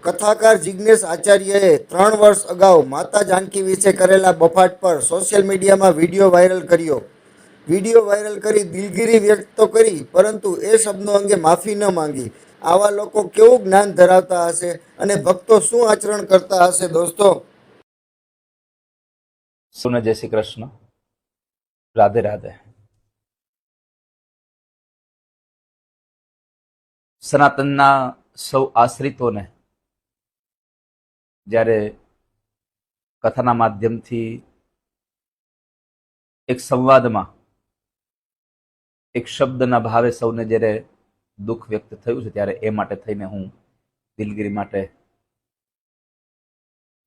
કથાકાર જિગ્નેશ આચાર્યએ 3 વર્ષ અગાઉ માતા જાનકી વિશે કરેલા બફાટ પર સોશિયલ મીડિયામાં વિડીયો વાયરલ કર્યો. વિડીયો વાયરલ કરી દિલગીરી વ્યક્ત તો કરી, પરંતુ એ શબ્દો અંગે માફી ન માંગી. આવા લોકો કેવું જ્ઞાન ધરાવતા હશે અને ભક્તો શું આચરણ કરતા હશે? દોસ્તો, સૌને જય શ્રી કૃષ્ણ, રાધે રાધે. સનાતનના સૌ આશ્રિતોને જ્યારે કથાના માધ્યમથી એક સંવાદમાં એક શબ્દના ભાવે સૌને જ્યારે દુઃખ વ્યક્ત થયું છે, ત્યારે એ માટે થઈને હું દિલગીરી માટે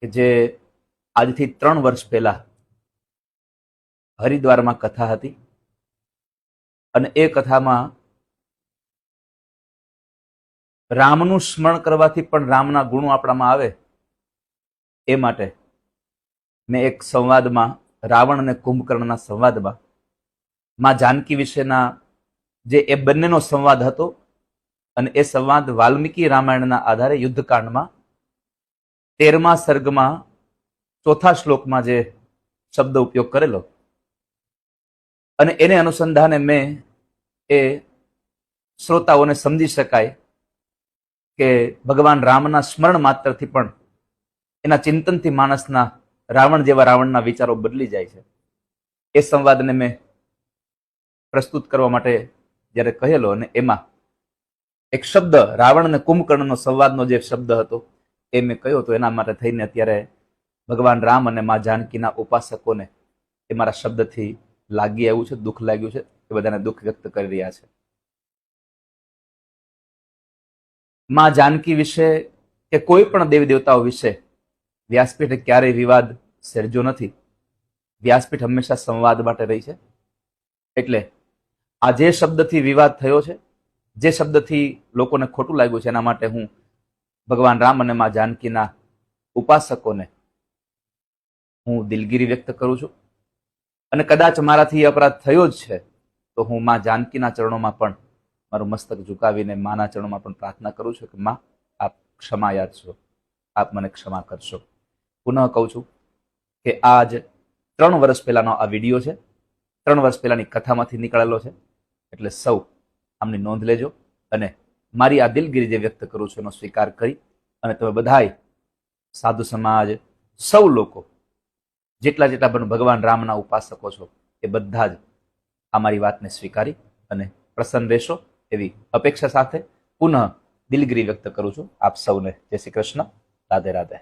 કે જે આજથી 3 વર્ષ પહેલા હરિદ્વારમાં કથા હતી અને એ કથામાં રામનું સ્મરણ કરવાથી પણ રામના ગુણો આપણામાં આવે, એ માટે મેં એક સંવાદમાં, રાવણ અને કુંભકર્ણના સંવાદમાં, માં જાનકી વિશેના જે એ બંનેનો સંવાદ હતો અને એ સંવાદ વાલ્મીકી રામાયણના આધારે યુદ્ધકાંડમાં 13મા સર્ગમાં 4થા શ્લોકમાં જે શબ્દ ઉપયોગ કરેલો અને એને અનુસંધાને મેં એ શ્રોતાઓને સમજી શકાય કે ભગવાન રામના સ્મરણ માત્રથી પણ એના ચિંતનથી માણસના રાવણ જેવા રાવણના વિચારો બદલી જાય છે. એ સંવાદને મેં પ્રસ્તુત કરવા માટે જ્યારે કહેલો અને એમાં એક શબ્દ રાવણ અને કુંભકર્ણનો સંવાદનો જે શબ્દ હતો એ મેં કહ્યો, તો એના માટે થઈને અત્યારે ભગવાન રામ અને મા જાનકીના ઉપાસકોને એ મારા શબ્દથી લાગી આવ્યું છે, દુઃખ લાગ્યું છે, એ બધાને દુઃખ વ્યક્ત કરી રહ્યા છે. માં જાનકી વિશે કે કોઈ પણ દેવી દેવતાઓ વિશે વ્યાસપીઠે ક્યારેય વિવાદ સર્જ્યો નથી. વ્યાસપીઠ હંમેશા સંવાદ માટે રહી છે. એટલે આ જે શબ્દથી વિવાદ થયો છે, જે શબ્દથી લોકોને ખોટું લાગ્યું છે, એના માટે હું ભગવાન રામ અને મા જાનકીના ઉપાસકોને હું દિલગીરી વ્યક્ત કરું છું. અને કદાચ મારાથી અપરાધ થયો જ છે તો હું મા જાનકીના ચરણોમાં પણ મારું મસ્તક ઝુકાવીને માના ચરણોમાં પણ પ્રાર્થના કરું છું કે માં, આપ ક્ષમા યાદ છો, આપ મને ક્ષમા કરશો. પુનઃ કહું છું કે આજ 3 વર્ષ પહેલાનો આ વિડીયો છે, 3 વર્ષ પહેલાની કથામાંથી નીકળેલો છે. એટલે સૌ આમની નોંધ લેજો અને મારી આ દિલગીરી જે વ્યક્ત કરું છું એનો સ્વીકાર કરી અને તમે બધાય સાધુ સમાજ, સૌ લોકો જેટલા પણ ભગવાન રામના ઉપાસકો છો, એ બધા જ અમારી વાતને સ્વીકારી અને પ્રસન્ન રહેશો એવી અપેક્ષા સાથે પુનઃ દિલગીરી વ્યક્ત કરું છું. આપ સૌને જય શ્રી કૃષ્ણ, રાધે રાધે.